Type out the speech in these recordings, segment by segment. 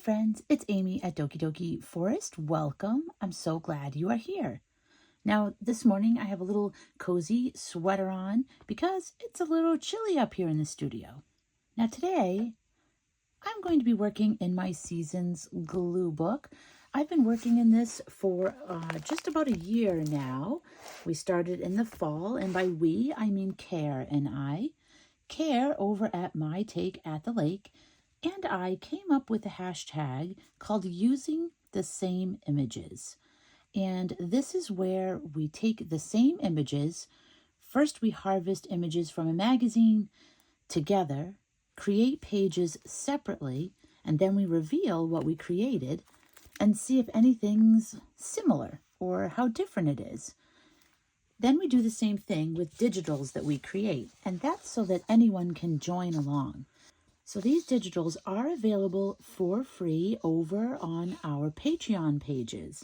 friends, it's Amy at Doki Doki Forest. Welcome. I'm so glad you are here. Now, this morning I have a little cozy sweater on because it's a little chilly up here in the studio. Now today, I'm going to be working in my Seasons glue book. I've been working in this for just about a year now. We started in the fall, and by we, I mean Care and I. Care over at My Take at the Lake, and I came up with a hashtag called Using the Same Images. And this is where we take the same images. First, we harvest images from a magazine together, create pages separately, and then we reveal what we created and see if anything's similar or how different it is. Then we do the same thing with digitals that we create, and that's so that anyone can join along. So these digitals are available for free over on our Patreon pages.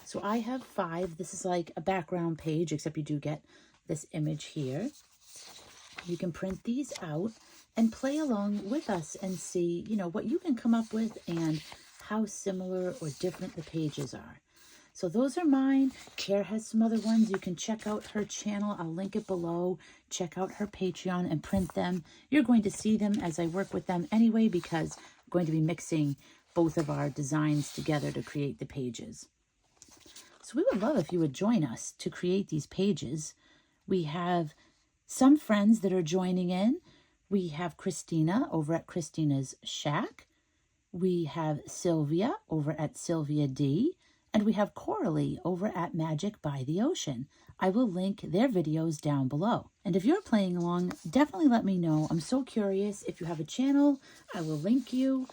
So I have 5. This is like a background page, except you do get this image here. You can print these out and play along with us and see, what you can come up with and how similar or different the pages are. So those are mine. Care has some other ones. You can check out her channel. I'll link it below. Check out her Patreon and print them. You're going to see them as I work with them anyway, because I'm going to be mixing both of our designs together to create the pages. So we would love if you would join us to create these pages. We have some friends that are joining in. We have Kristina over at Kristina's Shack. We have Sylvia over at Sylvia D. And we have Coralie over at Magic by the Ocean. I will link their videos down below. And if you're playing along, definitely let me know. I'm so curious. If you have a channel, I will link you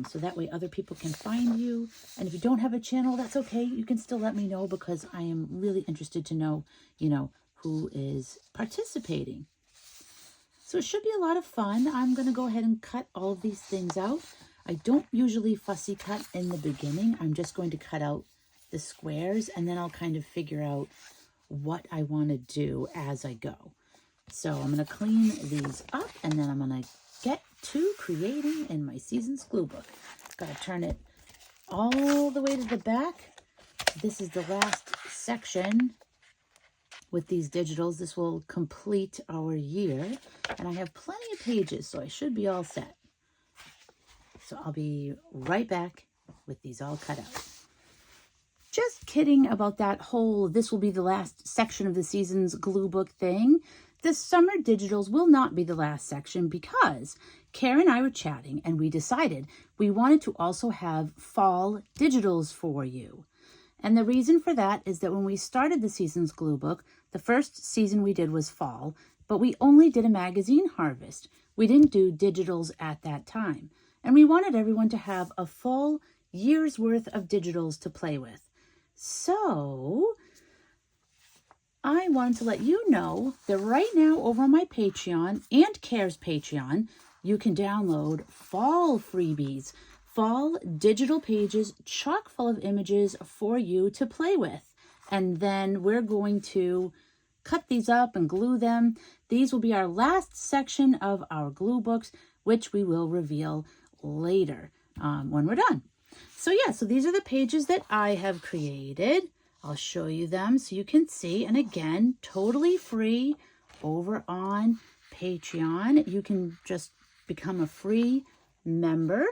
so that way other people can find you. And if you don't have a channel, that's okay. You can still let me know because I am really interested to know, who is participating. So it should be a lot of fun. I'm going to go ahead and cut all of these things out. I don't usually fussy cut in the beginning. I'm just going to cut out the squares and then I'll kind of figure out what I want to do as I go. So I'm going to clean these up and then I'm going to get to creating in my Seasons glue book. Got to turn it all the way to the back. This is the last section with these digitals. This will complete our year and I have plenty of pages, so I should be all set. So I'll be right back with these all cut out. Just kidding about that whole this will be the last section of the Seasons glue book thing. The summer digitals will not be the last section because Care and I were chatting and we decided we wanted to also have fall digitals for you. And the reason for that is that when we started the Seasons glue book, the first season we did was fall, but we only did a magazine harvest. We didn't do digitals at that time. And we wanted everyone to have a full year's worth of digitals to play with. So I wanted to let you know that right now over on my Patreon and Care's Patreon, you can download fall freebies, fall digital pages, chock full of images for you to play with. And then we're going to cut these up and glue them. These will be our last section of our glue books, which we will reveal later when we're done. So so these are the pages that I have created. I'll show you them so you can see. And again, totally free over on Patreon. You can just become a free member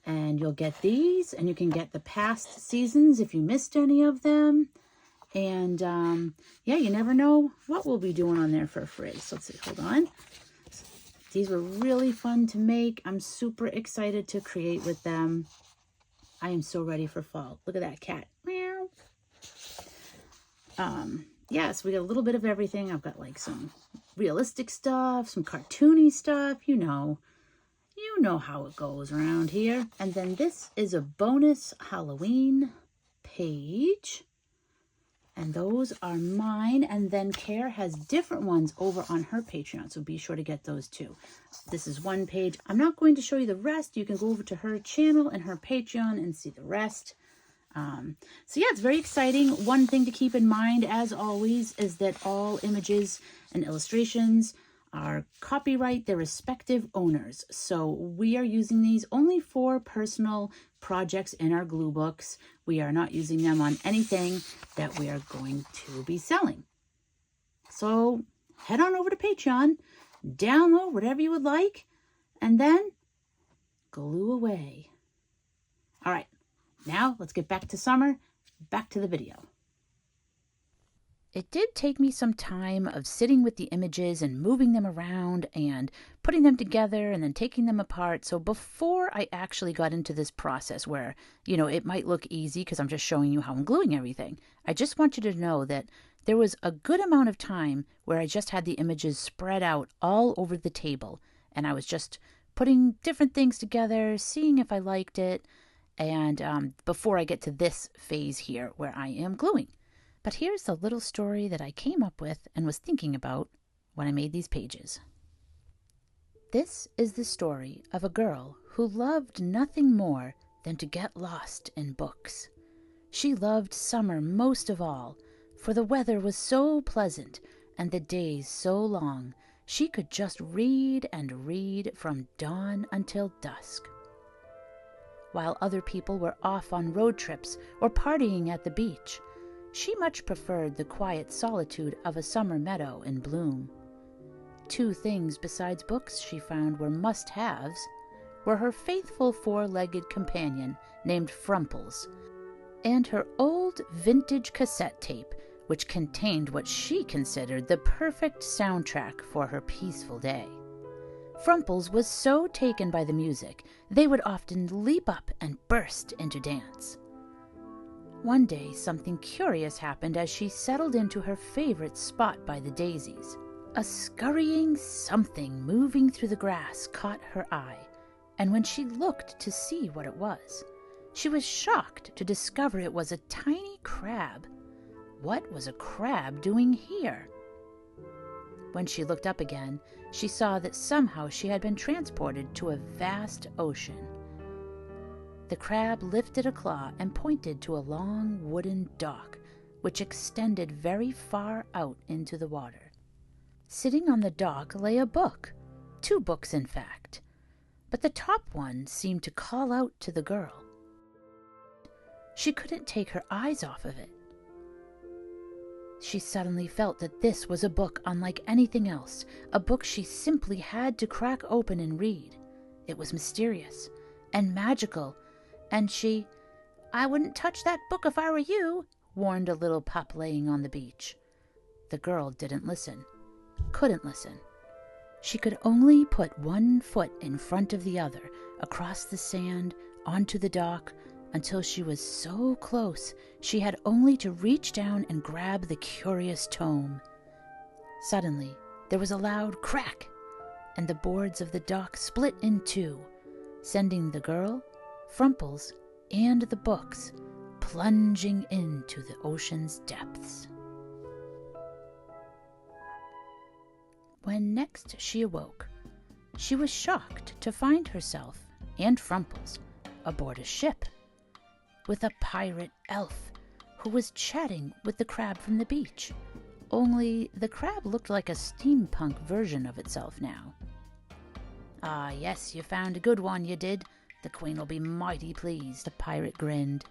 and you'll get these, and you can get the past seasons if you missed any of them. And you never know what we'll be doing on there for free. So let's see, hold on. These were really fun to make. I'm super excited to create with them. I am so ready for fall. Look at that cat. Meow. So we got a little bit of everything. I've got like some realistic stuff, some cartoony stuff. You know how it goes around here. And then this is a bonus Halloween page. And those are mine. And then Care has different ones over on her Patreon. So be sure to get those too. This is one page. I'm not going to show you the rest. You can go over to her channel and her Patreon and see the rest. It's very exciting. One thing to keep in mind, as always, is that all images and illustrations are copyright their respective owners. So we are using these only for personal projects in our glue books. We are not using them on anything that we are going to be selling. So head on over to Patreon, download whatever you would like, and then glue away. All right, now let's get back to summer, back to the video. It did take me some time of sitting with the images and moving them around and putting them together and then taking them apart. So before I actually got into this process where, it might look easy because I'm just showing you how I'm gluing everything, I just want you to know that there was a good amount of time where I just had the images spread out all over the table. And I was just putting different things together, seeing if I liked it. And before I get to this phase here where I am gluing. But here's the little story that I came up with and was thinking about when I made these pages. This is the story of a girl who loved nothing more than to get lost in books. She loved summer most of all, for the weather was so pleasant and the days so long, she could just read and read from dawn until dusk. While other people were off on road trips or partying at the beach, she much preferred the quiet solitude of a summer meadow in bloom. Two things besides books she found were must-haves were her faithful four-legged companion named Frumples, and her old vintage cassette tape, which contained what she considered the perfect soundtrack for her peaceful day. Frumples was so taken by the music, they would often leap up and burst into dance. One day, something curious happened as she settled into her favorite spot by the daisies. A scurrying something moving through the grass caught her eye, and when she looked to see what it was, she was shocked to discover it was a tiny crab. What was a crab doing here? When she looked up again, she saw that somehow she had been transported to a vast ocean. The crab lifted a claw and pointed to a long wooden dock, which extended very far out into the water. Sitting on the dock lay a book, 2 books in fact, but the top one seemed to call out to the girl. She couldn't take her eyes off of it. She suddenly felt that this was a book unlike anything else, a book she simply had to crack open and read. It was mysterious and magical, and I wouldn't touch that book if I were you, warned a little pup laying on the beach. The girl didn't listen, couldn't listen. She could only put one foot in front of the other, across the sand, onto the dock, until she was so close she had only to reach down and grab the curious tome. Suddenly, there was a loud crack, and the boards of the dock split in 2, sending the girl, Frumples, and the books plunging into the ocean's depths. When next she awoke, she was shocked to find herself and Frumples aboard a ship with a pirate elf who was chatting with the crab from the beach. Only the crab looked like a steampunk version of itself now. "Ah, yes, you found a good one, you did. The Queen will be mighty pleased," the pirate grinned.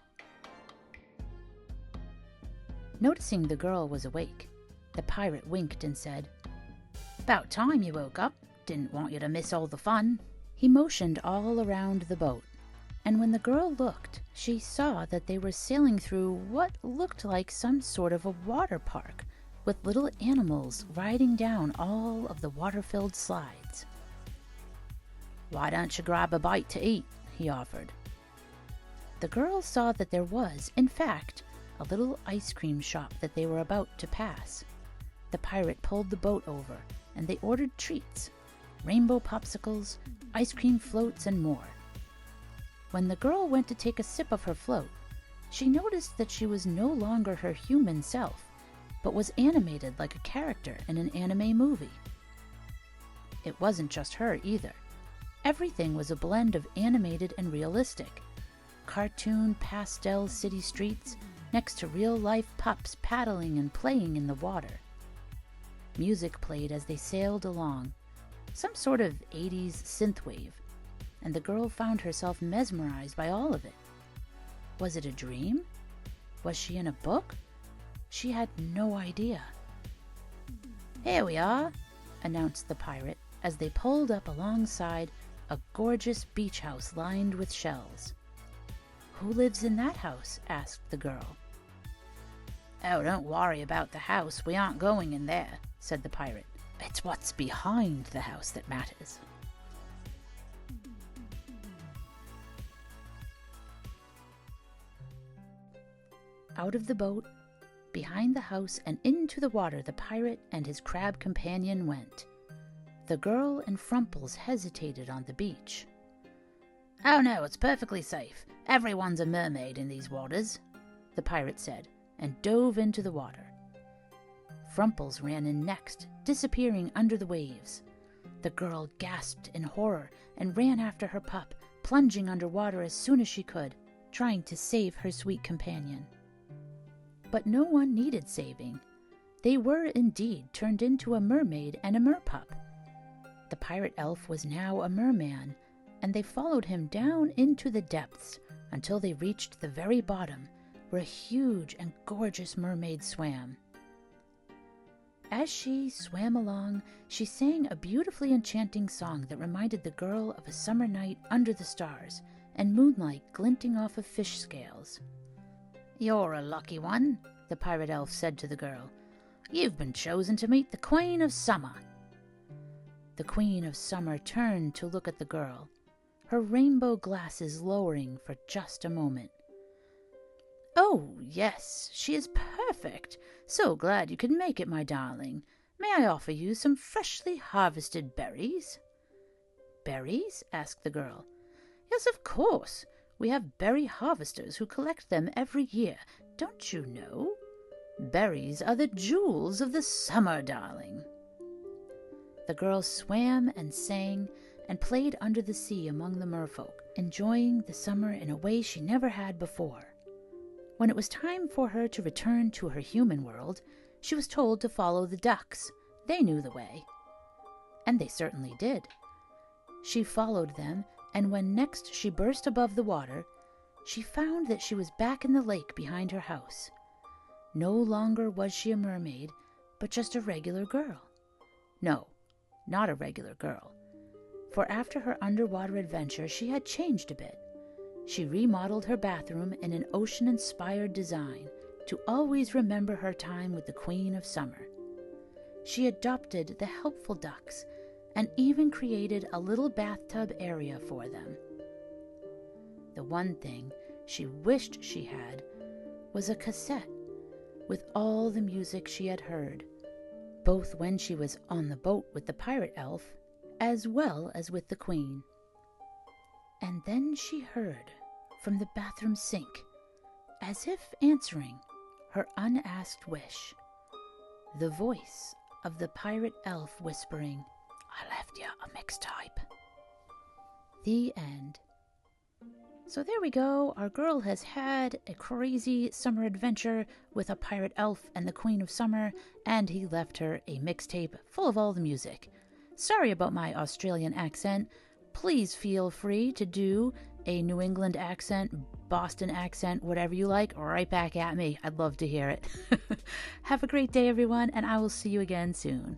Noticing the girl was awake, the pirate winked and said, "About time you woke up. Didn't want you to miss all the fun." He motioned all around the boat, and when the girl looked, she saw that they were sailing through what looked like some sort of a water park, with little animals riding down all of the water-filled slides. "Why don't you grab a bite to eat?" he offered. The girl saw that there was, in fact, a little ice cream shop that they were about to pass. The pirate pulled the boat over, and they ordered treats, rainbow popsicles, ice cream floats, and more. When the girl went to take a sip of her float, she noticed that she was no longer her human self, but was animated like a character in an anime movie. It wasn't just her either. Everything was a blend of animated and realistic. Cartoon pastel city streets next to real-life pups paddling and playing in the water. Music played as they sailed along, some sort of 80s synthwave, and the girl found herself mesmerized by all of it. Was it a dream? Was she in a book? She had no idea. "Here we are," announced the pirate as they pulled up alongside a gorgeous beach house lined with shells. "Who lives in that house?" asked the girl. "Oh, don't worry about the house. We aren't going in there," said the pirate. "It's what's behind the house that matters." Out of the boat, behind the house, and into the water the pirate and his crab companion went. The girl and Frumples hesitated on the beach. "Oh no, it's perfectly safe. Everyone's a mermaid in these waters," the pirate said, and dove into the water. Frumples ran in next, disappearing under the waves. The girl gasped in horror and ran after her pup, plunging underwater as soon as she could, trying to save her sweet companion. But no one needed saving. They were indeed turned into a mermaid and a merpup. The pirate elf was now a merman, and they followed him down into the depths until they reached the very bottom, where a huge and gorgeous mermaid swam. As she swam along, she sang a beautifully enchanting song that reminded the girl of a summer night under the stars and moonlight glinting off of fish scales. "You're a lucky one," the pirate elf said to the girl. "You've been chosen to meet the Queen of Summer." The Queen of Summer turned to look at the girl, her rainbow glasses lowering for just a moment. "Oh, yes, she is perfect. So glad you could make it, my darling. May I offer you some freshly harvested berries?" "Berries?" asked the girl. "Yes, of course. We have berry harvesters who collect them every year. Don't you know? Berries are the jewels of the summer, darling." The girl swam and sang and played under the sea among the merfolk, enjoying the summer in a way she never had before. When it was time for her to return to her human world, she was told to follow the ducks. They knew the way. And they certainly did. She followed them, and when next she burst above the water, she found that she was back in the lake behind her house. No longer was she a mermaid, but just a regular girl. No, not a regular girl. For after her underwater adventure, she had changed a bit. She remodeled her bathroom in an ocean-inspired design to always remember her time with the Queen of Summer. She adopted the helpful ducks and even created a little bathtub area for them. The one thing she wished she had was a cassette with all the music she had heard, both when she was on the boat with the pirate elf, as well as with the Queen. And then she heard from the bathroom sink, as if answering her unasked wish, the voice of the pirate elf whispering, "I left you a mixtape." The end. So there we go. Our girl has had a crazy summer adventure with a pirate elf and the Queen of Summer, and he left her a mixtape full of all the music. Sorry about my Australian accent. Please feel free to do a New England accent, Boston accent, whatever you like, right back at me. I'd love to hear it. Have a great day, everyone, and I will see you again soon.